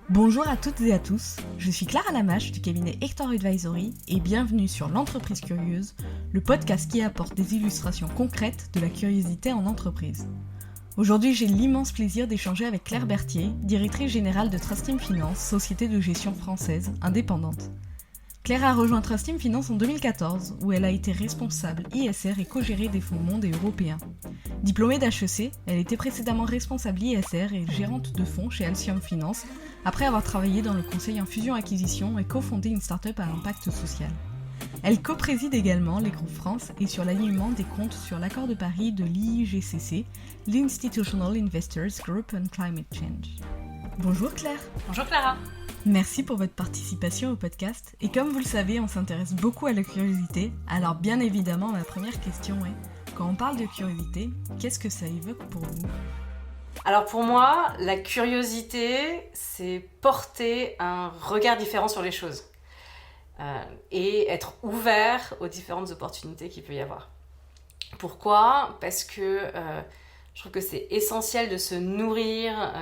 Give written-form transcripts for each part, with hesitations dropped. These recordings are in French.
Bonjour à toutes et à tous, je suis Clara Lamache du cabinet Hector Advisory et bienvenue sur l'Entreprise Curieuse, le podcast qui apporte des illustrations concrètes de la curiosité en entreprise. Aujourd'hui, j'ai l'immense plaisir d'échanger avec Claire Berthier, directrice générale de Trustteam Finance, société de gestion française indépendante. Claire a rejoint Trustteam Finance en 2014, où elle a été responsable ISR et co-gérée des fonds mondes et européens. Diplômée d'HEC, elle était précédemment responsable ISR et gérante de fonds chez Alcium Finance, après avoir travaillé dans le conseil en fusion-acquisition et cofondé une start-up à impact social. Elle co-préside également les groupes France et sur l'alignement des comptes sur l'accord de Paris de l'IIGCC, l'Institutional Investors Group on Climate Change. Bonjour Claire. Bonjour Clara. Merci pour votre participation au podcast. Et comme vous le savez, on s'intéresse beaucoup à la curiosité. Alors bien évidemment, ma première question est, quand on parle de curiosité, qu'est-ce que ça évoque pour vous ? Alors pour moi, la curiosité, c'est porter un regard différent sur les choses et être ouvert aux différentes opportunités qu'il peut y avoir. Pourquoi ? Parce que je trouve que c'est essentiel de se nourrir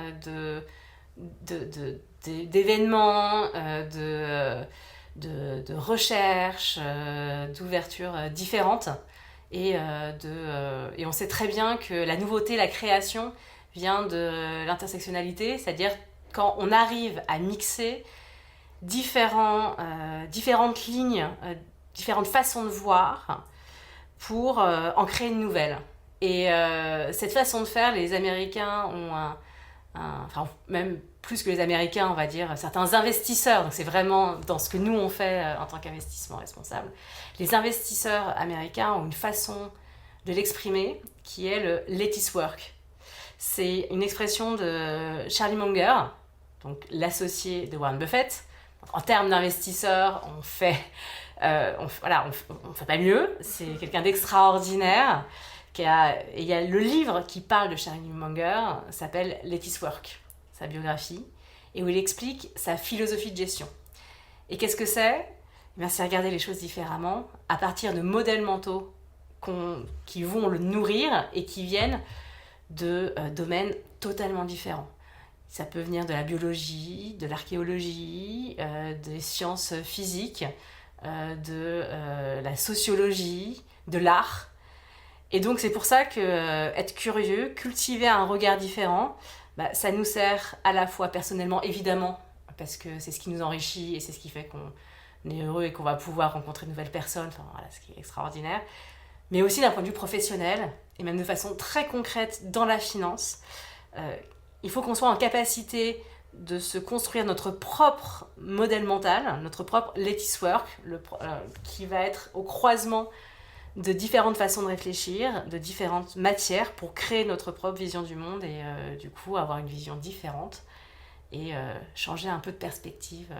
d'événements, de recherches, d'ouvertures différentes. Et on sait très bien que la nouveauté, la création vient de l'intersectionnalité, c'est-à-dire quand on arrive à mixer différentes lignes, différentes façons de voir pour en créer une nouvelle. Et cette façon de faire, les Américains ont enfin même plus que les Américains, on va dire, certains investisseurs, donc c'est vraiment dans ce que nous on fait en tant qu'investissement responsable, les investisseurs américains ont une façon de l'exprimer qui est le « let it work ». C'est une expression de Charlie Munger, donc l'associé de Warren Buffett. En termes d'investisseurs, on fait pas mieux, c'est quelqu'un d'extraordinaire. Il y a le livre qui parle de Charlie Munger, s'appelle Let It Work, sa biographie, et où il explique sa philosophie de gestion. Et qu'est-ce que c'est ? C'est regarder les choses différemment à partir de modèles mentaux qui vont le nourrir et qui viennent de domaines totalement différents. Ça peut venir de la biologie, de l'archéologie, des sciences physiques, de la sociologie, de l'art. Et donc c'est pour ça que être curieux, cultiver un regard différent, ça nous sert à la fois personnellement, évidemment, parce que c'est ce qui nous enrichit et c'est ce qui fait qu'on est heureux et qu'on va pouvoir rencontrer de nouvelles personnes, ce qui est extraordinaire, mais aussi d'un point de vue professionnel, et même de façon très concrète dans la finance. Il faut qu'on soit en capacité de se construire notre propre modèle mental, notre propre let it work, qui va être au croisement de différentes façons de réfléchir, de différentes matières pour créer notre propre vision du monde et du coup avoir une vision différente et changer un peu de perspective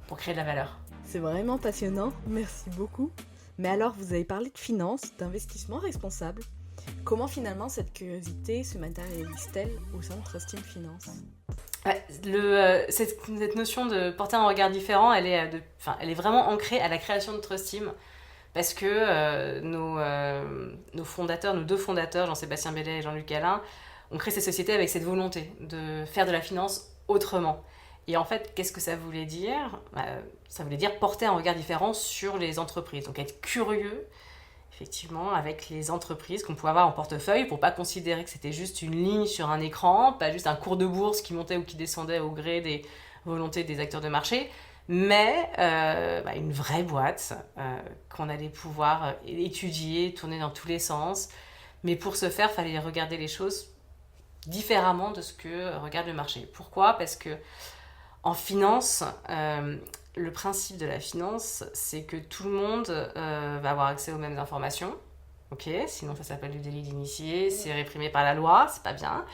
pour créer de la valeur. C'est vraiment passionnant, merci beaucoup. Mais alors, vous avez parlé de finance, d'investissement responsable. Comment finalement cette curiosité se matérialise-t-elle au sein de Trustteam Finance ? Cette notion de porter un regard différent, elle est vraiment ancrée à la création de Trustteam. Parce que nos fondateurs, nos deux fondateurs, Jean-Sébastien Bellet et Jean-Luc Alain, ont créé cette société avec cette volonté de faire de la finance autrement. Et en fait, qu'est-ce que ça voulait dire ? Ça voulait dire porter un regard différent sur les entreprises. Donc être curieux, effectivement, avec les entreprises qu'on pouvait avoir en portefeuille pour ne pas considérer que c'était juste une ligne sur un écran, pas juste un cours de bourse qui montait ou qui descendait au gré des volontés des acteurs de marché, mais une vraie boîte qu'on allait pouvoir étudier, tourner dans tous les sens. Mais pour ce faire, il fallait regarder les choses différemment de ce que regarde le marché. Pourquoi ? Parce que en finance, le principe de la finance, c'est que tout le monde va avoir accès aux mêmes informations. Ok, sinon ça s'appelle du délit d'initié, c'est réprimé par la loi, c'est pas bien,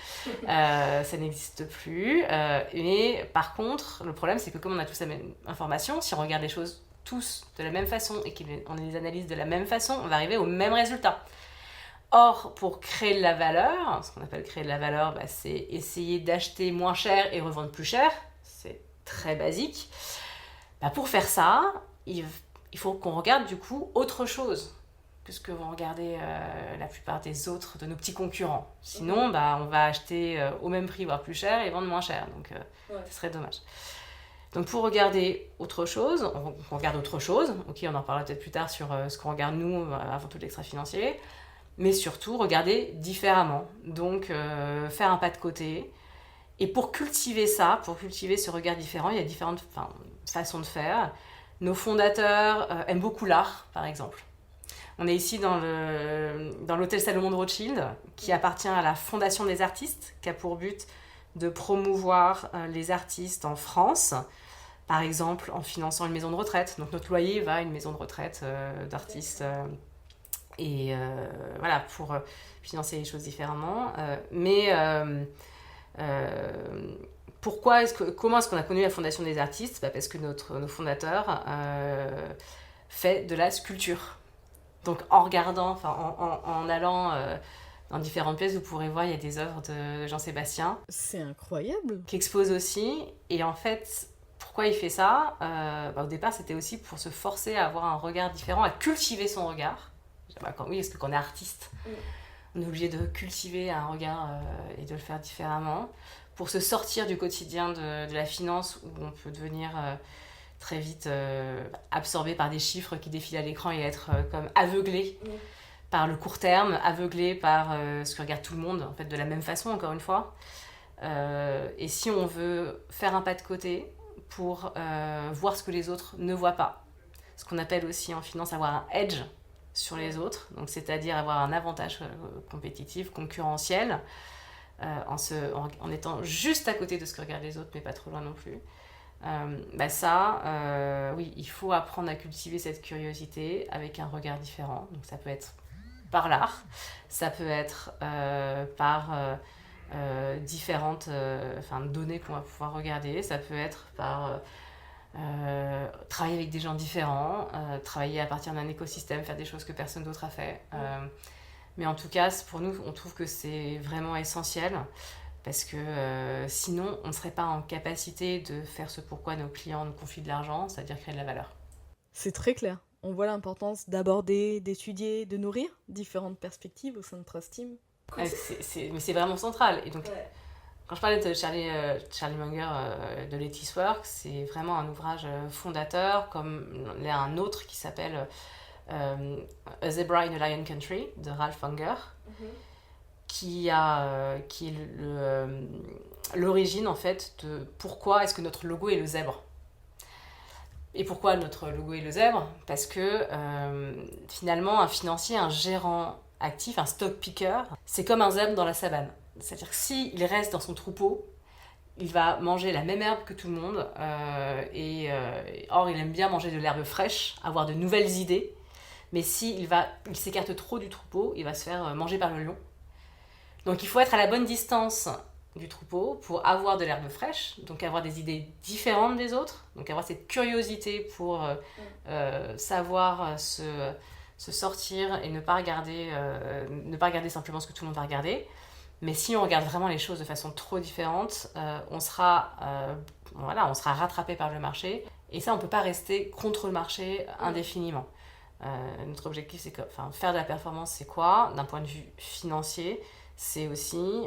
ça n'existe plus. Mais par contre, le problème c'est que comme on a tous la même information, si on regarde les choses tous de la même façon et qu'on les analyse de la même façon, on va arriver au même résultat. Or, pour créer de la valeur, ce qu'on appelle créer de la valeur, c'est essayer d'acheter moins cher et revendre plus cher, c'est très basique. Pour faire ça, il faut qu'on regarde du coup autre chose. que ce que vont regarder la plupart des autres, de nos petits concurrents. Sinon, on va acheter au même prix, voire plus cher, et vendre moins cher. Donc, ce serait dommage. Donc, pour regarder autre chose, on regarde autre chose. Ok, on en parlera peut-être plus tard sur ce qu'on regarde nous avant tout l'extra-financier. Mais surtout, regarder différemment. Donc, faire un pas de côté. Et pour cultiver ça, pour cultiver ce regard différent, il y a différentes façons de faire. Nos fondateurs aiment beaucoup l'art, par exemple. On est ici dans l'hôtel Salomon de Rothschild, qui appartient à la Fondation des artistes, qui a pour but de promouvoir les artistes en France, par exemple en finançant une maison de retraite. Donc notre loyer va à une maison de retraite d'artistes, et voilà, pour financer les choses différemment. Comment est-ce qu'on a connu la Fondation des artistes ? Parce que nos fondateurs fait de la sculpture. Donc en regardant, en allant dans différentes pièces, vous pourrez voir, il y a des œuvres de Jean-Sébastien. C'est incroyable. Qui expose aussi. Et en fait, pourquoi il fait ça ? Au départ, c'était aussi pour se forcer à avoir un regard différent, à cultiver son regard. Oui, parce que quand on est artiste, on est obligé de cultiver un regard et de le faire différemment. Pour se sortir du quotidien de la finance, où on peut devenir très vite absorbé par des chiffres qui défilent à l'écran et être comme aveuglé par le court terme, aveuglé par ce que regarde tout le monde, en fait, de la même façon, encore une fois. Et si on veut faire un pas de côté pour voir ce que les autres ne voient pas, ce qu'on appelle aussi en finance avoir un edge sur les autres, donc c'est-à-dire avoir un avantage compétitif, concurrentiel, en étant juste à côté de ce que regardent les autres, mais pas trop loin non plus. Oui, il faut apprendre à cultiver cette curiosité avec un regard différent. Donc ça peut être par l'art, ça peut être par différentes données qu'on va pouvoir regarder, ça peut être par travailler avec des gens différents, travailler à partir d'un écosystème, faire des choses que personne d'autre a fait. Mais en tout cas, pour nous, on trouve que c'est vraiment essentiel. Parce que sinon, on ne serait pas en capacité de faire ce pourquoi nos clients nous confient de l'argent, c'est-à-dire créer de la valeur. C'est très clair. On voit l'importance d'aborder, d'étudier, de nourrir différentes perspectives au sein de Trust Team. Mais c'est vraiment central. Et donc, quand je parlais de Charlie Munger de Lettice Work, c'est vraiment un ouvrage fondateur, comme il y a un autre qui s'appelle A Zebra in a Lion Country, de Ralph Unger. Qui est l'origine en fait de pourquoi est-ce que notre logo est le zèbre. Et pourquoi notre logo est le zèbre ? Parce que finalement un financier, un gérant actif, un stock picker, c'est comme un zèbre dans la savane. C'est-à-dire que s'il reste dans son troupeau, il va manger la même herbe que tout le monde, or il aime bien manger de l'herbe fraîche, avoir de nouvelles idées, mais s'il s'écarte trop du troupeau, il va se faire manger par le lion. Donc il faut être à la bonne distance du troupeau pour avoir de l'herbe fraîche, donc avoir des idées différentes des autres, donc avoir cette curiosité pour savoir se sortir et ne pas regarder simplement ce que tout le monde va regarder. Mais si on regarde vraiment les choses de façon trop différente, on sera rattrapé par le marché. Et ça, on ne peut pas rester contre le marché indéfiniment. Notre objectif, c'est faire de la performance, c'est quoi ? D'un point de vue financier, c'est aussi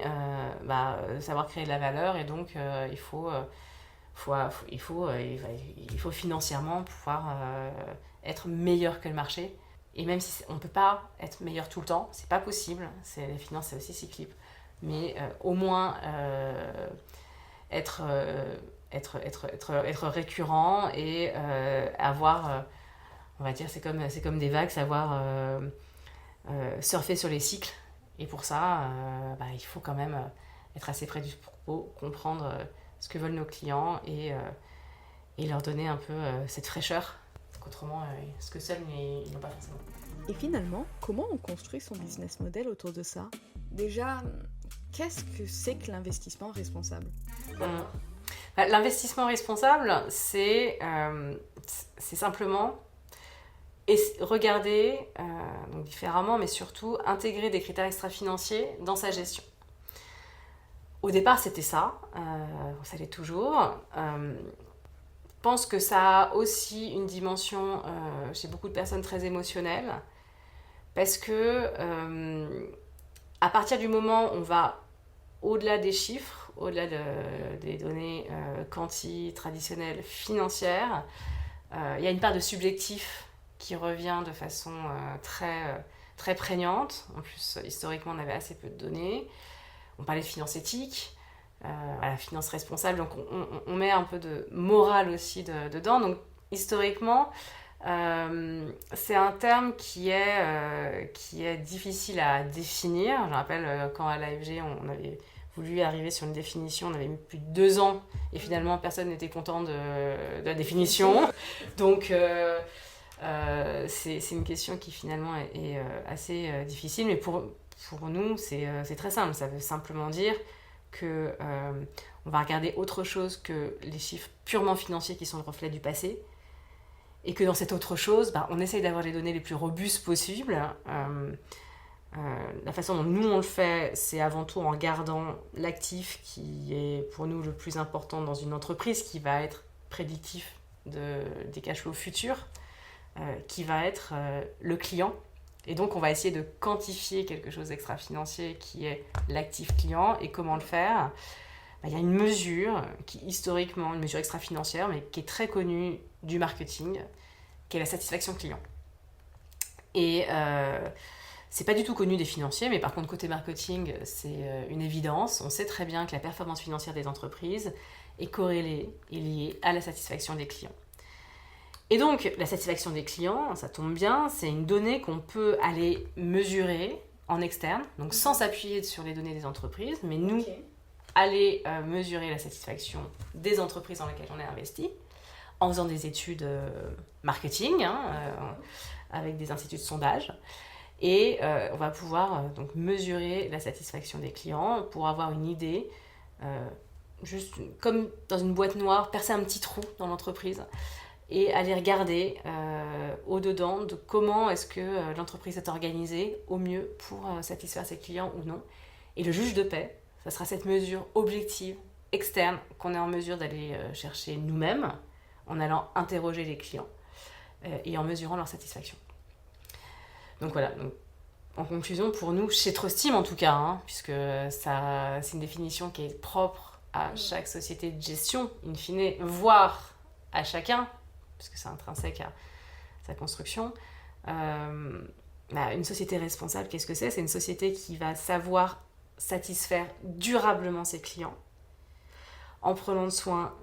savoir créer de la valeur, et donc il faut financièrement pouvoir être meilleur que le marché. Et même si on ne peut pas être meilleur tout le temps, c'est pas possible, les finances c'est aussi cyclique, mais au moins être récurrent et avoir, on va dire, c'est comme des vagues, savoir surfer sur les cycles. Et pour ça, il faut quand même être assez près du propos, comprendre ce que veulent nos clients et leur donner un peu cette fraîcheur, qu'autrement, ce que seuls ils n'ont pas forcément. Et finalement, comment on construit son business model autour de ça ? Déjà, qu'est-ce que c'est que l'investissement responsable ? L'investissement responsable, c'est simplement regarder donc différemment, mais surtout intégrer des critères extra-financiers dans sa gestion. Au départ, c'était ça, ça l'est toujours. Je pense que ça a aussi une dimension chez beaucoup de personnes très émotionnelle, Parce que à partir du moment où on va au-delà des chiffres, au-delà des données quanti, traditionnelles, financières, il y a une part de subjectif qui revient de façon très prégnante. En plus, historiquement, on avait assez peu de données. On parlait de finance éthique, la finance responsable, donc on met un peu de morale aussi dedans. Donc, historiquement, c'est un terme qui est difficile à définir. Je me rappelle quand à l'AFG, on avait voulu arriver sur une définition, on avait mis plus de 2 ans et finalement personne n'était content de la définition. Donc c'est une question qui finalement est assez difficile, mais pour nous c'est très simple. Ça veut simplement dire que on va regarder autre chose que les chiffres purement financiers qui sont le reflet du passé, et que dans cette autre chose, on essaye d'avoir les données les plus robustes possibles. La façon dont nous on le fait, c'est avant tout en regardant l'actif qui est pour nous le plus important dans une entreprise, qui va être prédictif des cash flows futurs, qui va être le client. Et donc on va essayer de quantifier quelque chose d'extra-financier qui est l'actif client. Et comment le faire ? Il y a une mesure qui, historiquement, une mesure extra-financière, mais qui est très connue du marketing, qui est la satisfaction client. Et c'est pas du tout connu des financiers, mais par contre, côté marketing, c'est une évidence. On sait très bien que la performance financière des entreprises est corrélée et liée à la satisfaction des clients. Et donc, la satisfaction des clients, ça tombe bien, c'est une donnée qu'on peut aller mesurer en externe, donc sans s'appuyer sur les données des entreprises, mais nous, aller mesurer la satisfaction des entreprises dans lesquelles on est investi, en faisant des études marketing, avec des instituts de sondage. Et on va pouvoir donc mesurer la satisfaction des clients pour avoir une idée, juste comme dans une boîte noire, percer un petit trou dans l'entreprise et aller regarder au-dedans de comment est-ce que l'entreprise est organisée au mieux pour satisfaire ses clients ou non. Et le juge de paix, ça sera cette mesure objective, externe, qu'on est en mesure d'aller chercher nous-mêmes, en allant interroger les clients et en mesurant leur satisfaction. Donc voilà, donc, en conclusion, pour nous, chez Trustim en tout cas, puisque c'est une définition qui est propre à chaque société de gestion, in fine, voire à chacun, puisque c'est intrinsèque à sa construction. Une société responsable, qu'est-ce que c'est ? C'est une société qui va savoir satisfaire durablement ses clients en prenant soin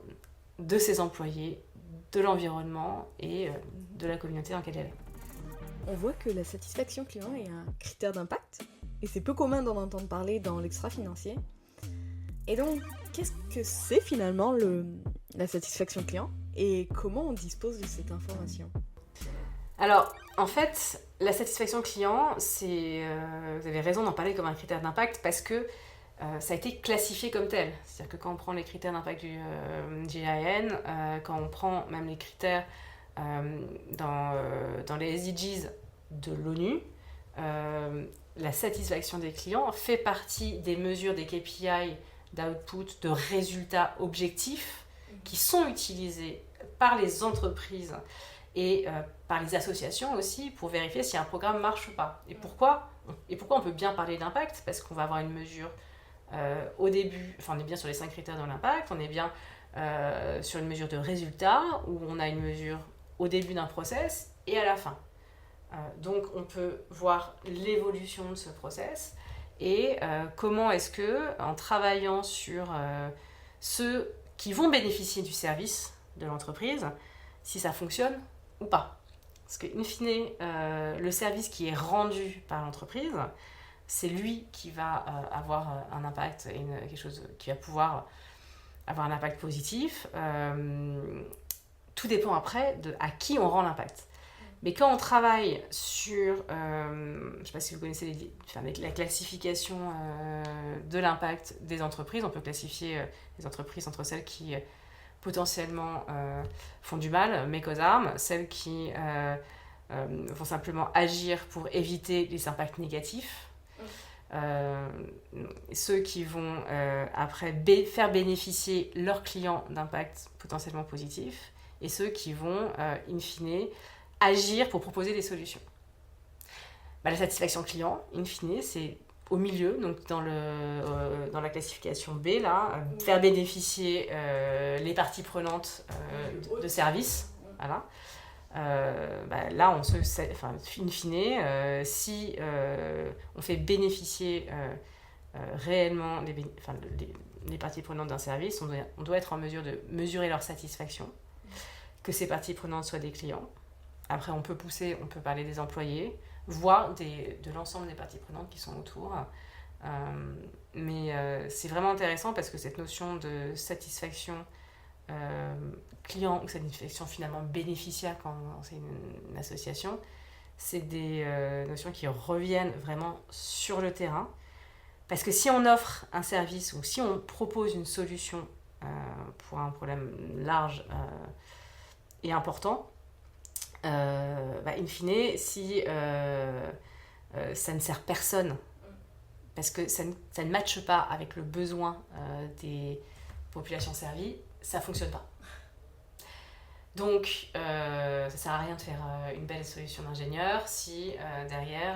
de ses employés, de l'environnement et de la communauté dans laquelle elle est. On voit que la satisfaction client est un critère d'impact, et c'est peu commun d'en entendre parler dans l'extra-financier. Et donc, qu'est-ce que c'est finalement la satisfaction client, et comment on dispose de cette information ? Alors, en fait, la satisfaction client, vous avez raison d'en parler comme un critère d'impact, parce que ça a été classifié comme tel. C'est-à-dire que quand on prend les critères d'impact du GIN, quand on prend même les critères dans les SDGs de l'ONU, la satisfaction des clients fait partie des mesures des KPI d'output, de résultats objectifs qui sont utilisés par les entreprises et par les associations aussi pour vérifier si un programme marche ou pas. Et pourquoi on peut bien parler d'impact ? Parce qu'on va avoir une mesure au début, on est bien sur les 5 critères de l'impact, on est bien sur une mesure de résultat, où on a une mesure au début d'un process et à la fin. Donc on peut voir l'évolution de ce process et comment est-ce que, en travaillant sur ceux qui vont bénéficier du service de l'entreprise, si ça fonctionne ou pas. Parce qu'in fine, le service qui est rendu par l'entreprise, c'est lui qui va avoir un impact et quelque chose qui va pouvoir avoir un impact positif. Tout dépend après à qui on rend l'impact. Mais quand on travaille sur, je ne sais pas si vous connaissez la classification de l'impact des entreprises, on peut classifier les entreprises entre celles qui potentiellement font du mal, mais qu'aux armes, celles qui vont simplement agir pour éviter les impacts négatifs, ceux qui vont après faire bénéficier leurs clients d'impacts potentiellement positifs, et ceux qui vont, in fine, agir pour proposer des solutions. la satisfaction client, in fine, c'est au milieu, donc dans la classification B, là, faire bénéficier les parties prenantes de services. Voilà. Là, in fine, si on fait bénéficier réellement les parties prenantes d'un service, on doit être en mesure de mesurer leur satisfaction, que ces parties prenantes soient des clients. Après, on peut parler des employés, voire de l'ensemble des parties prenantes qui sont autour. Mais c'est vraiment intéressant parce que cette notion de satisfaction client ou satisfaction finalement bénéficiaire quand c'est une association, c'est des notions qui reviennent vraiment sur le terrain. Parce que si on offre un service ou si on propose une solution pour un problème large et important, in fine, si ça ne sert personne, parce que ça ne matche pas avec le besoin des populations servies, ça ne fonctionne pas. Donc, ça ne sert à rien de faire une belle solution d'ingénieur si derrière,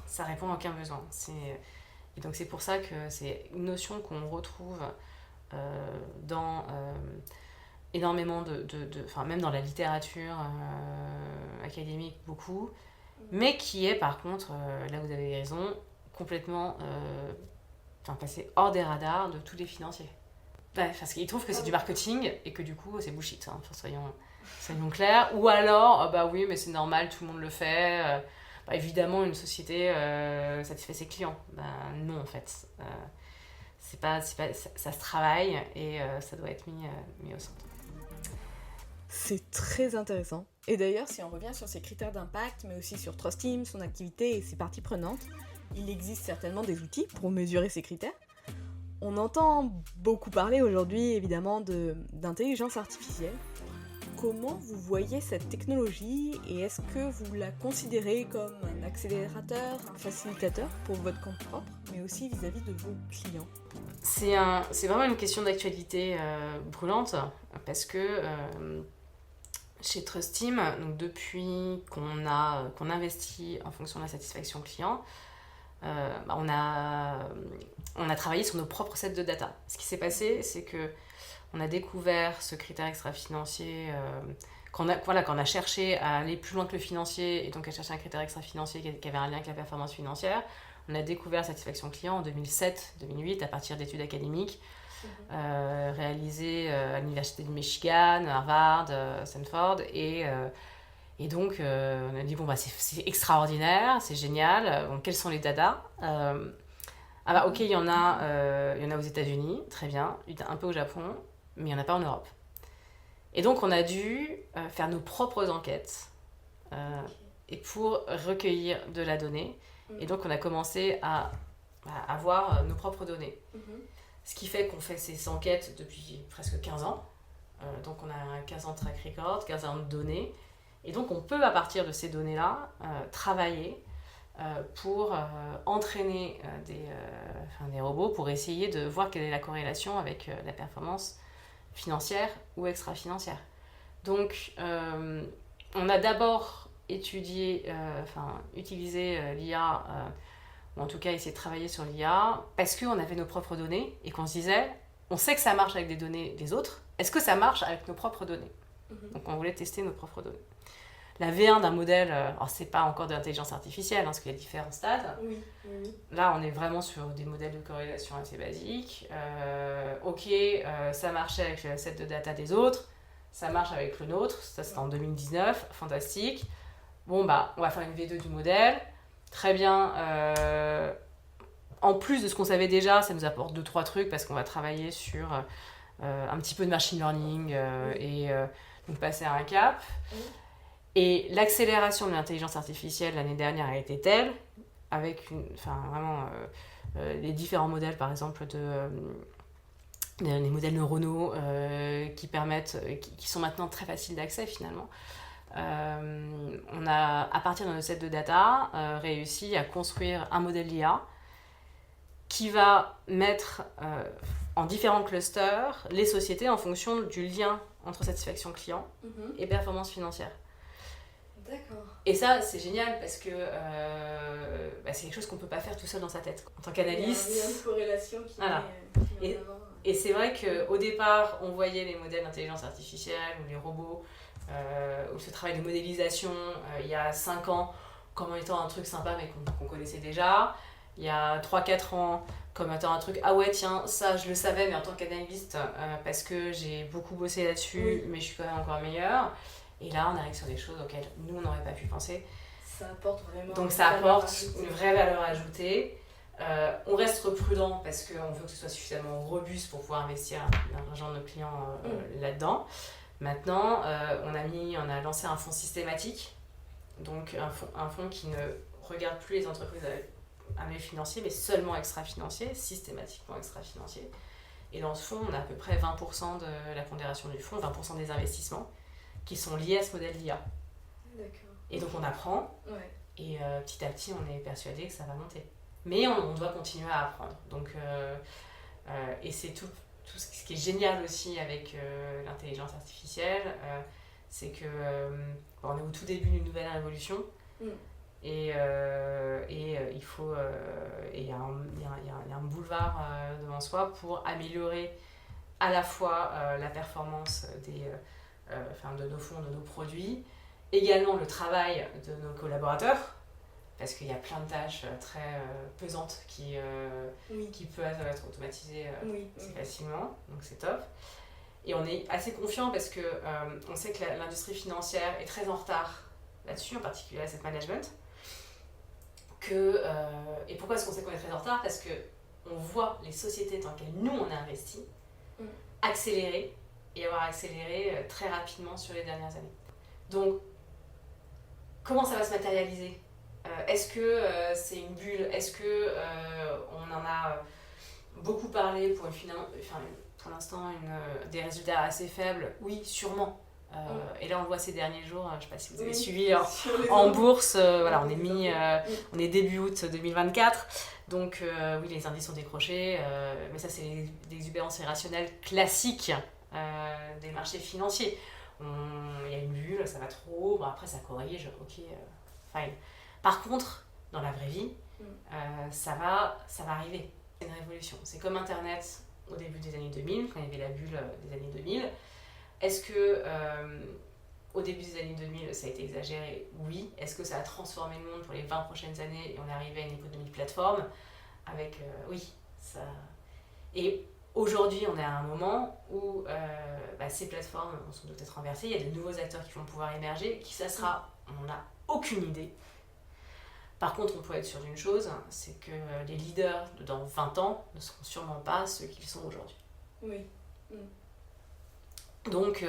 ça répond à aucun besoin. Et donc, c'est pour ça que c'est une notion qu'on retrouve dans énormément même dans la littérature académique, beaucoup, mais qui est par contre, là vous avez raison, complètement passé hors des radars de tous les financiers. Parce qu'ils trouvent que c'est du marketing et que du coup c'est bullshit, hein. Soyons clairs. Ou alors, oui, mais c'est normal, tout le monde le fait. Évidemment, une société satisfait ses clients. Non, en fait. Ça se travaille et ça doit être mis au centre. C'est très intéressant. Et d'ailleurs, si on revient sur ces critères d'impact, mais aussi sur Trust Team, son activité et ses parties prenantes, il existe certainement des outils pour mesurer ces critères. On entend beaucoup parler aujourd'hui, évidemment, d'intelligence artificielle. Comment vous voyez cette technologie et est-ce que vous la considérez comme un accélérateur, un facilitateur pour votre compte propre, mais aussi vis-à-vis de vos clients ? C'est vraiment une question d'actualité brûlante parce que chez Trust Team, donc depuis qu'on investit en fonction de la satisfaction client, on a travaillé sur nos propres sets de data. Ce qui s'est passé, c'est que on a découvert ce critère extra-financier, qu'on a cherché à aller plus loin que le financier et donc à chercher un critère extra-financier qui avait un lien avec la performance financière. On a découvert la satisfaction client en 2007-2008 à partir d'études académiques réalisées à l'Université de Michigan, Harvard, Stanford. Et donc, on a dit, c'est extraordinaire, c'est génial. Bon, quels sont les data ok, il y en a aux États-Unis, très bien, un peu au Japon, mais il n'y en a pas en Europe. Et donc, on a dû faire nos propres enquêtes et pour recueillir de la donnée. Et donc, on a commencé à avoir nos propres données. Ce qui fait qu'on fait ces enquêtes depuis presque 15 ans. Donc, on a 15 ans de track record, 15 ans de données. Et donc, on peut, à partir de ces données-là, travailler pour entraîner des robots pour essayer de voir quelle est la corrélation avec la performance financière ou extra-financière. Donc, on a d'abord utilisé l'IA, ou en tout cas essayé de travailler sur l'IA, parce qu'on avait nos propres données et qu'on se disait, on sait que ça marche avec des données des autres, est-ce que ça marche avec nos propres données ? Donc, on voulait tester nos propres données. La V1 d'un modèle, alors c'est pas encore de l'intelligence artificielle, parce qu'il y a différents stades. Oui. Là, on est vraiment sur des modèles de corrélation assez basiques. Ça marchait avec le set de data des autres, ça marche avec le nôtre, ça c'était en 2019, fantastique. Bon, on va faire une V2 du modèle, très bien. En plus de ce qu'on savait déjà, ça nous apporte 2-3 trucs, parce qu'on va travailler sur un petit peu de machine learning et donc passer à un cap. Et l'accélération de l'intelligence artificielle l'année dernière a été telle, avec les différents modèles, par exemple, les modèles neuronaux qui sont maintenant très faciles d'accès finalement. On a, à partir de nos sets de data, réussi à construire un modèle d'IA qui va mettre en différents clusters les sociétés en fonction du lien entre satisfaction client et performance financière. D'accord. Et ça, c'est génial parce que c'est quelque chose qu'on ne peut pas faire tout seul dans sa tête. En tant qu'analyste... Il y a un lien de corrélation qui voilà. met en avant. Et c'est vrai qu'au départ, on voyait les modèles d'intelligence artificielle ou les robots, ou ce travail de modélisation il y a 5 ans comme étant un truc sympa mais qu'on connaissait déjà. Il y a 3-4 ans comme étant un truc, ah ouais tiens, ça je le savais mais en tant qu'analyste, parce que j'ai beaucoup bossé là-dessus, mais je suis quand même encore meilleure. Et là, on arrive sur des choses auxquelles nous, on n'aurait pas pu penser. Ça apporte vraiment Donc ça apporte une vraie valeur ajoutée. On reste prudent parce qu'on veut que ce soit suffisamment robuste pour pouvoir investir l'argent de nos clients là-dedans. Maintenant, on a lancé un fonds systématique, donc un fonds qui ne regarde plus les entreprises avec un œil financier, mais seulement extra-financier, systématiquement extra-financier. Et dans ce fonds, on a à peu près 20% de la pondération du fonds, 20% des investissements qui sont liés à ce modèle d'IA. D'accord. Et donc on apprend, et petit à petit, on est persuadé que ça va monter. Mais on doit continuer à apprendre. Donc, et c'est tout ce qui est génial aussi avec l'intelligence artificielle, c'est que on est au tout début d'une nouvelle révolution. Et il faut il y a un boulevard devant soi pour améliorer à la fois la performance de nos fonds, de nos produits, également le travail de nos collaborateurs, parce qu'il y a plein de tâches très pesantes qui peuvent être automatisées assez facilement, donc c'est top. Et on est assez confiant parce que on sait que l'industrie financière est très en retard là-dessus, en particulier l'asset management. Et pourquoi est-ce qu'on sait qu'on est très en retard ? Parce qu'on voit les sociétés dans lesquelles nous on a investi accélérer et avoir accéléré très rapidement sur les dernières années. Donc, comment ça va se matérialiser ? Est-ce que c'est une bulle ? Est-ce que on en a beaucoup parlé pour l'instant des résultats assez faibles ? Oui, sûrement. Et là on le voit ces derniers jours, je ne sais pas si vous avez suivi en bourse, on est début août 2024, donc oui les indices sont décrochés, mais ça c'est des exubérances irrationnelles classiques des marchés financiers. Il y a une bulle, ça va trop haut, bon, après ça corrige, ok, fine. Par contre, dans la vraie vie, ça va arriver, c'est une révolution. C'est comme Internet au début des années 2000, quand il y avait la bulle des années 2000. Est-ce que au début des années 2000, ça a été exagéré ? Oui. Est-ce que ça a transformé le monde pour les 20 prochaines années et on est arrivé à une économie de plateforme avec oui, ça. Et aujourd'hui, on est à un moment où ces plateformes vont sans doute être renversées. Il y a de nouveaux acteurs qui vont pouvoir émerger. Qui ça sera ? On n'a aucune idée. Par contre, on peut être sûr d'une chose, c'est que les leaders dans 20 ans ne seront sûrement pas ceux qu'ils sont aujourd'hui. Oui. Donc,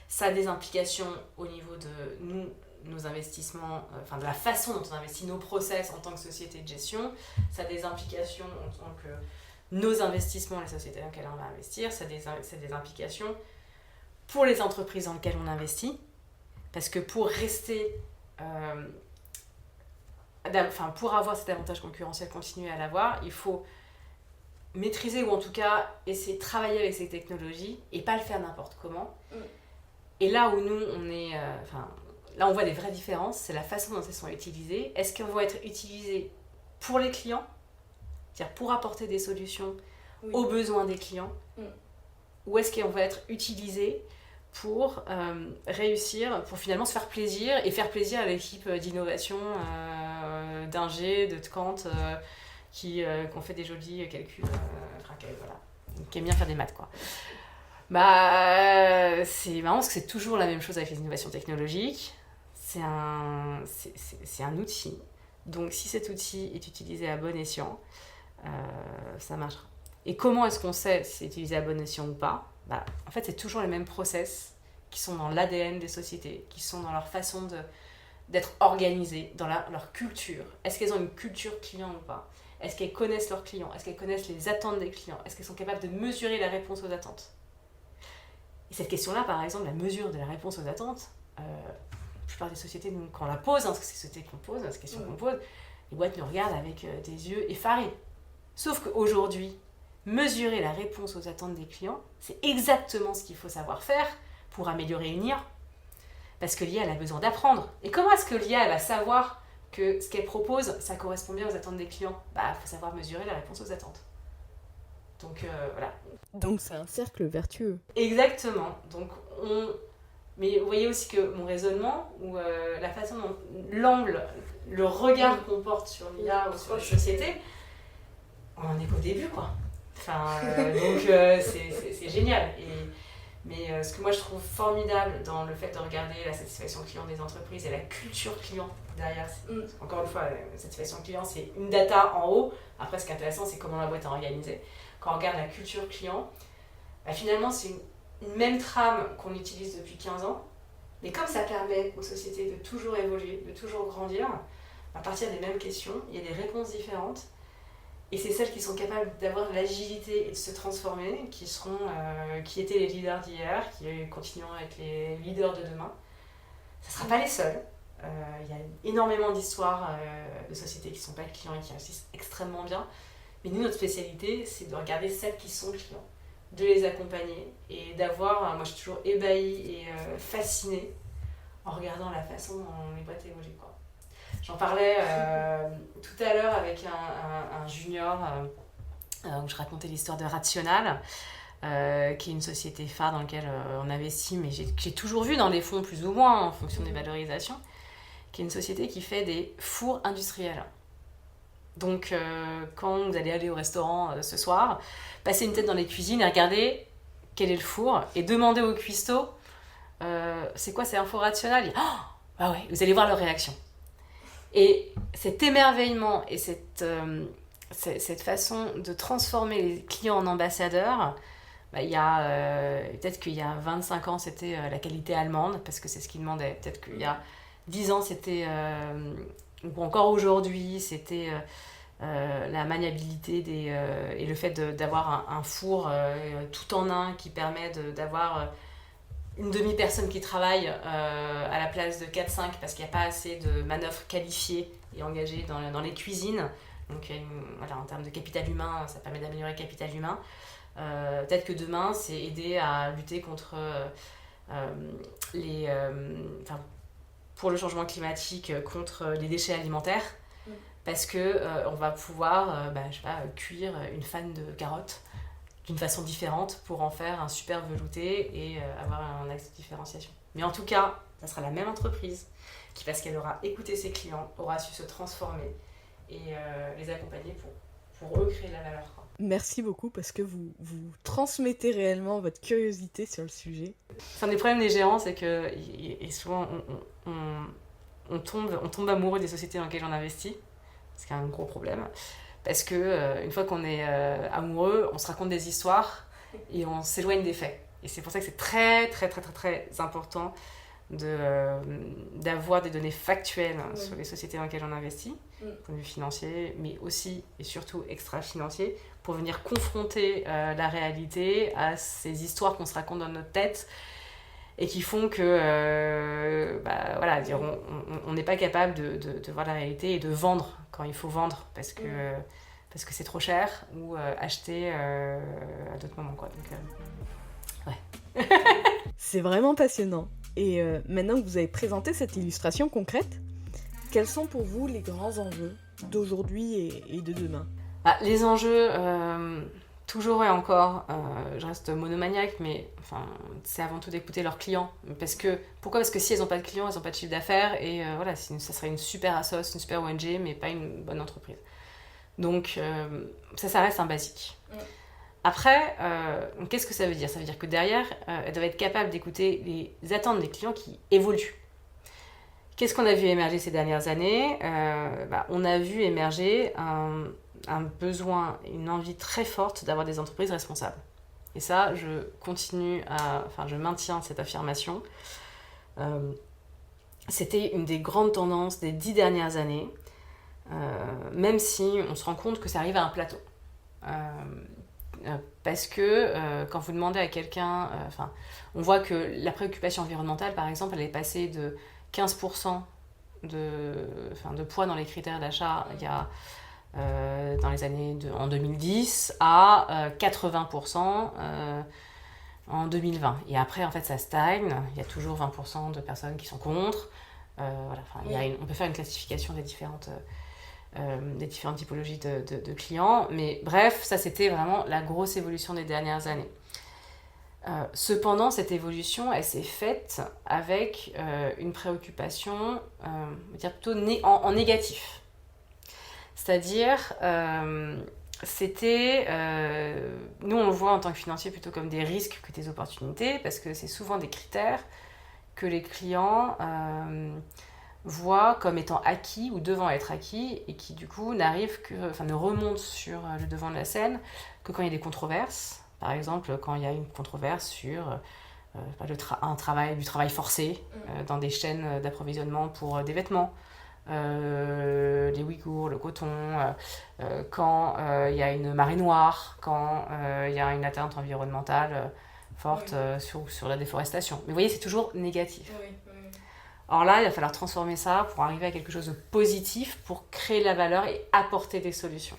ça a des implications au niveau de nos investissements, de la façon dont on investit nos process en tant que société de gestion. Ça a des implications en tant que nos investissements, les sociétés dans lesquelles on va investir. Ça a des implications pour les entreprises dans lesquelles on investit. Parce que pour rester... pour avoir cet avantage concurrentiel, continuer à l'avoir, il faut maîtriser ou en tout cas essayer de travailler avec ces technologies et pas le faire n'importe comment. Et là où nous on est là on voit des vraies différences, c'est la façon dont elles sont utilisées. Est-ce qu'elles vont être utilisées pour les clients, c'est-à-dire pour apporter des solutions aux besoins des clients, ou est-ce qu'elles vont être utilisées pour réussir, pour finalement se faire plaisir et faire plaisir à l'équipe d'innovation d'Ingé, de Kant, qui ont fait des jolis calculs, qui aiment bien faire des maths, quoi. C'est marrant parce que c'est toujours la même chose avec les innovations technologiques. C'est un outil. Donc si cet outil est utilisé à bon escient, ça marchera. Et comment est-ce qu'on sait si c'est utilisé à bon escient ou pas ? En fait, c'est toujours les mêmes process qui sont dans l'ADN des sociétés, qui sont dans leur façon d'être organisées, dans leur culture. Est-ce qu'elles ont une culture client ou pas ? Est-ce qu'elles connaissent leurs clients ? Est-ce qu'elles connaissent les attentes des clients ? Est-ce qu'elles sont capables de mesurer la réponse aux attentes ? Et cette question-là, par exemple, la mesure de la réponse aux attentes, la plupart des sociétés, nous, quand on la pose, parce que c'est cette question qu'on pose, les boîtes nous regardent avec des yeux effarés. Sauf qu'aujourd'hui, mesurer la réponse aux attentes des clients, c'est exactement ce qu'il faut savoir faire pour améliorer une IA. Parce que l'IA, elle a besoin d'apprendre. Et comment est-ce que l'IA, elle va savoir que ce qu'elle propose, ça correspond bien aux attentes des clients? Bah, faut savoir mesurer la réponse aux attentes. Donc, voilà. Donc c'est un cercle vertueux. Exactement. Donc, Mais vous voyez aussi que mon raisonnement, ou la façon dont l'angle, le regard qu'on porte sur l'IA ou sur la société, on en est qu'au début, quoi. Enfin, donc c'est génial. Mais ce que moi je trouve formidable dans le fait de regarder la satisfaction client des entreprises et la culture client derrière, encore une fois, la satisfaction client c'est une data en haut. Après, ce qui est intéressant, c'est comment la boîte est organisée. Quand on regarde la culture client, bah, finalement, c'est une même trame qu'on utilise depuis 15 ans, mais comme ça permet aux sociétés de toujours évoluer, de toujours grandir, à partir des mêmes questions, il y a des réponses différentes, et c'est celles qui sont capables d'avoir de l'agilité et de se transformer, qui étaient les leaders d'hier, qui continueront à être les leaders de demain. Ça ne sera pas les seuls. Il y a énormément d'histoires de sociétés qui ne sont pas clients et qui réussissent extrêmement bien, mais nous, notre spécialité, c'est de regarder celles qui sont clients, de les accompagner et d'avoir, moi je suis toujours ébahie et fascinée en regardant la façon dont les boîtes évoluent, quoi. J'en parlais tout à l'heure avec un junior où je racontais l'histoire de Rational, qui est une société phare dans laquelle on investit, mais j'ai toujours vu dans les fonds plus ou moins en fonction des valorisations, qui est une société qui fait des fours industriels. Donc, quand vous allez aller au restaurant ce soir, passez une tête dans les cuisines et regardez quel est le four et demandez au cuistot c'est quoi, c'est un four Rational? Oh, ah ouais, vous allez voir leur réaction. Et cet émerveillement et cette façon de transformer les clients en ambassadeurs, bah, peut-être qu'il y a 25 ans, c'était la qualité allemande, parce que c'est ce qu'ils demandaient. Peut-être qu'il y a 10 ans, c'était... ou encore aujourd'hui, c'était la maniabilité et le fait d'avoir un four tout en un qui permet d'avoir une demi-personne qui travaille à la place de 4-5 parce qu'il n'y a pas assez de manœuvres qualifiées et engagées dans les cuisines. Donc voilà, en termes de capital humain, ça permet d'améliorer le capital humain. Peut-être que demain, c'est aider à lutter contre pour le changement climatique, contre les déchets alimentaires. Parce qu'on va pouvoir cuire une fan de carottes d'une façon différente pour en faire un super velouté et avoir un axe de différenciation. Mais en tout cas, ça sera la même entreprise qui, parce qu'elle aura écouté ses clients, aura su se transformer et les accompagner pour eux créer de la valeur. Merci beaucoup parce que vous transmettez réellement votre curiosité sur le sujet. Un des problèmes des gérants, c'est que et souvent on tombe amoureux des sociétés dans lesquelles on investit. C'est quand même un gros problème. Parce que une fois qu'on est amoureux, on se raconte des histoires et on s'éloigne des faits. Et c'est pour ça que c'est très, très, très, très, très important d'avoir des données factuelles sur les sociétés dans lesquelles on investit, point de vue financier, mais aussi et surtout extra-financier, pour venir confronter la réalité à ces histoires qu'on se raconte dans notre tête et qui font que on n'est pas capable de voir la réalité et de vendre quand il faut vendre parce que c'est trop cher ou acheter à d'autres moments, quoi. Donc, ouais. C'est vraiment passionnant. Et maintenant que vous avez présenté cette illustration concrète, quels sont pour vous les grands enjeux d'aujourd'hui et de demain? Les enjeux, toujours et encore, je reste monomaniaque, mais c'est avant tout d'écouter leurs clients. Pourquoi ? Parce que si elles n'ont pas de clients, elles n'ont pas de chiffre d'affaires, et ça serait une super assoce, une super ONG, mais pas une bonne entreprise. Donc ça reste un basique. Après, qu'est-ce que ça veut dire ? Ça veut dire que derrière, elles doivent être capables d'écouter les attentes des clients qui évoluent. Qu'est-ce qu'on a vu émerger ces dernières années ? On a vu émerger un besoin, une envie très forte d'avoir des entreprises responsables. Et ça, je maintiens cette affirmation. C'était une des grandes tendances des 10 dernières années, même si on se rend compte que ça arrive à un plateau. Parce que quand vous demandez à quelqu'un, on voit que la préoccupation environnementale, par exemple, elle est passée de 15% de poids dans les critères d'achat il y a en 2010 à 80% en 2020. Et après, en fait, ça stagne. Il y a toujours 20% de personnes qui sont contre. On peut faire une classification des différentes typologies de clients. Mais bref, ça, c'était vraiment la grosse évolution des dernières années. Cependant, cette évolution, elle s'est faite avec une préoccupation, on va dire plutôt en négatif. C'est-à-dire, nous on le voit en tant que financier plutôt comme des risques que des opportunités, parce que c'est souvent des critères que les clients voient comme étant acquis ou devant être acquis, et qui du coup ne remontent sur le devant de la scène que quand il y a des controverses. Par exemple, quand il y a une controverse sur du travail forcé dans des chaînes d'approvisionnement pour des vêtements, les Ouïghours, le coton, quand il y a une marée noire, quand il y a une atteinte environnementale forte sur la déforestation. Mais vous voyez, c'est toujours négatif. Alors là, il va falloir transformer ça pour arriver à quelque chose de positif, pour créer de la valeur et apporter des solutions.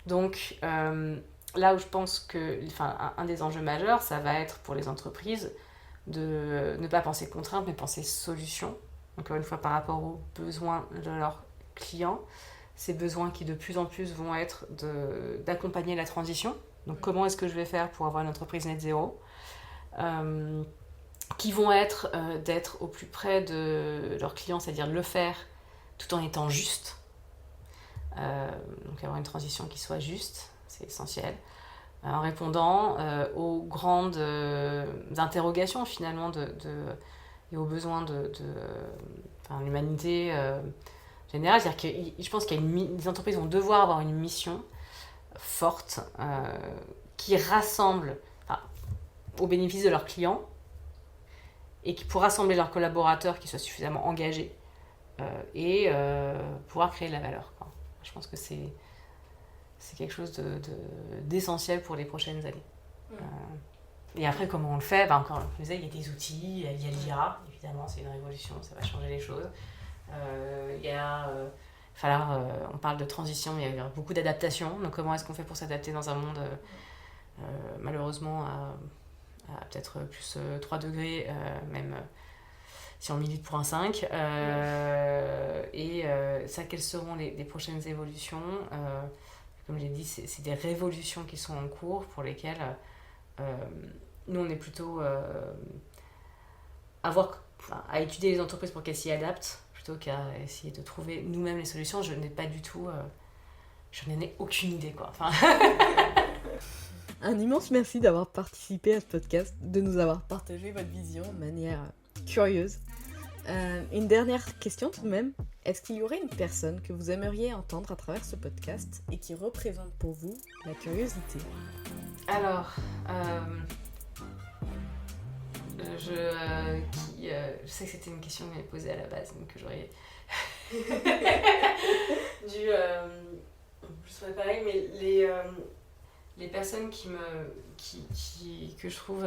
Donc, là où je pense que un des enjeux majeurs, ça va être pour les entreprises de ne pas penser contrainte, mais penser solution. Encore une fois, par rapport aux besoins de leurs clients, ces besoins qui de plus en plus vont être d'accompagner la transition. Donc comment est-ce que je vais faire pour avoir une entreprise net zéro, qui vont être d'être au plus près de leurs clients, c'est-à-dire de le faire tout en étant juste. Donc avoir une transition qui soit juste, c'est essentiel. En répondant aux grandes interrogations finalement et aux besoins de l'humanité générale. C'est-à-dire que je pense qu'il y a les entreprises vont devoir avoir une mission forte qui rassemble au bénéfice de leurs clients et qui pour rassembler leurs collaborateurs qui soient suffisamment engagés et pouvoir créer de la valeur, quoi. Je pense que c'est quelque chose d'essentiel pour les prochaines années. Et après, comment on le fait ? Encore je disais, il y a des outils, il y a l'IA, évidemment, c'est une révolution, ça va changer les choses. On parle de transition, mais il y a beaucoup d'adaptation. Donc, comment est-ce qu'on fait pour s'adapter dans un monde, malheureusement, à peut-être plus 3 degrés, même si on milite pour un 5. Quelles seront les prochaines évolutions ? Comme j'ai dit, c'est des révolutions qui sont en cours pour lesquelles nous, on est plutôt à étudier les entreprises pour qu'elles s'y adaptent plutôt qu'à essayer de trouver nous-mêmes les solutions. Je n'en ai aucune idée, quoi. Un immense merci d'avoir participé à ce podcast, de nous avoir partagé votre vision de manière curieuse. Une dernière question tout de même. Est-ce qu'il y aurait une personne que vous aimeriez entendre à travers ce podcast et qui représente pour vous la curiosité ? Alors, je sais que c'était une question que j'avais posée à la base, donc que j'aurais dû plus préparer, mais les personnes que je trouve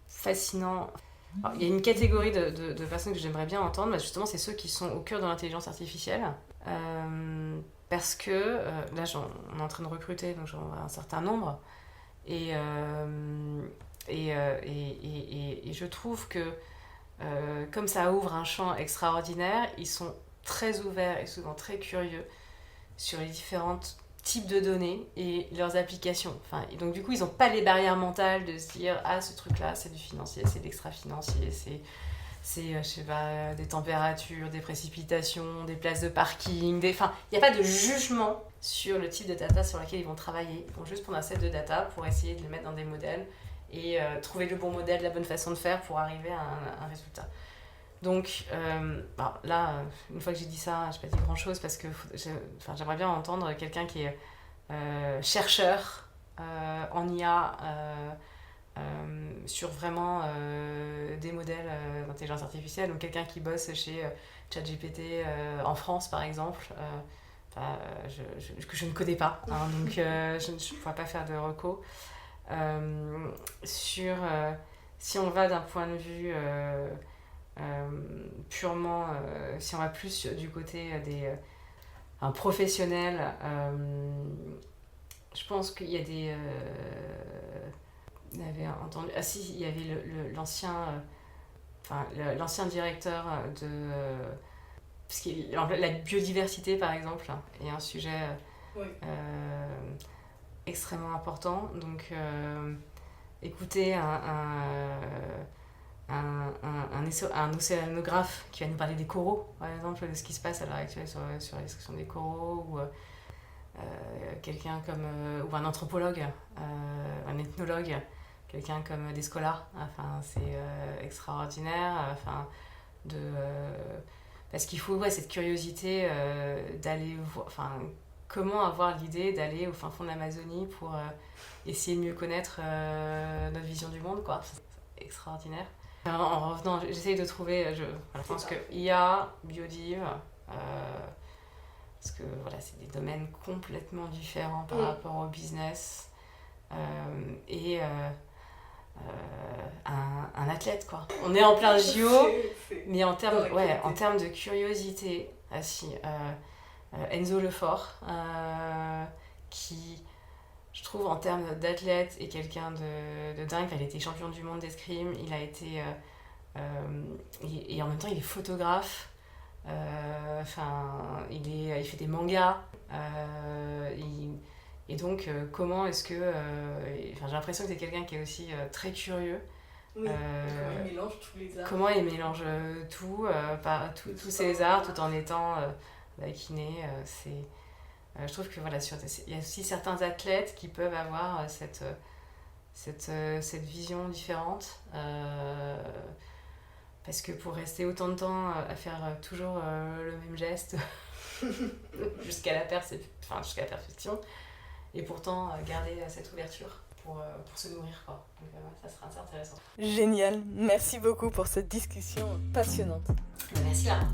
fascinants. Alors, il y a une catégorie de personnes que j'aimerais bien entendre, justement, c'est ceux qui sont au cœur de l'intelligence artificielle. Parce que là, on est en train de recruter, donc j'en vois un certain nombre. Et je trouve que comme ça ouvre un champ extraordinaire, ils sont très ouverts et souvent très curieux sur les différents types de données et leurs applications. Et donc du coup, ils n'ont pas les barrières mentales de se dire « Ah, ce truc-là, c'est du financier, c'est de l'extra-financier, c'est je sais pas, des températures, des précipitations, des places de parking, il n'y a pas de jugement sur le type de data sur laquelle ils vont travailler. Ils vont juste prendre un set de data pour essayer de les mettre dans des modèles et trouver le bon modèle, la bonne façon de faire pour arriver à un résultat. Donc là, une fois que j'ai dit ça, je n'ai pas dit grand-chose parce que j'aimerais bien entendre quelqu'un qui est chercheur en IA sur vraiment des modèles d'intelligence artificielle, donc quelqu'un qui bosse chez ChatGPT en France par exemple, que je ne connais pas, donc je ne pourrais pas faire de reco. Si on va d'un point de vue purement, si on va plus du côté des professionnels, je pense qu'il y a avait entendu. Ah si, il y avait l'ancien directeur de. Parce que la biodiversité, par exemple, est un sujet Oui. extrêmement important. Donc, écouter un océanographe qui va nous parler des coraux, par exemple, de ce qui se passe à l'heure actuelle sur la destruction des coraux, ou quelqu'un comme. Ou un anthropologue, un ethnologue, quelqu'un comme Descola. Enfin, c'est extraordinaire. Parce qu'il faut cette curiosité d'aller voir. Enfin, comment avoir l'idée d'aller au fin fond de l'Amazonie pour essayer de mieux connaître notre vision du monde, quoi. C'est extraordinaire. En revenant, j'essaye de trouver. Je pense que IA, biodiv, parce que c'est des domaines complètement différents par rapport au business. Et un athlète, quoi. On est en plein JO, mais en termes de curiosité, Enzo Lefort, qui, je trouve, en termes d'athlète, est quelqu'un de dingue. Il était champion du monde d'escrime, il a été... et en même temps, il est photographe, il fait des mangas, et donc, comment est-ce que... j'ai l'impression que c'est quelqu'un qui est aussi très curieux. Oui, comment il mélange tous les arts. Comment il mélange tous ces arts, tout en étant kiné. Je trouve que il y a aussi certains athlètes qui peuvent avoir cette vision différente. Parce que pour rester autant de temps à faire toujours le même geste jusqu'à la perfection, et pourtant garder cette ouverture pour se nourrir, quoi. Donc ça sera assez intéressant. Génial, merci beaucoup pour cette discussion passionnante. Merci Lara.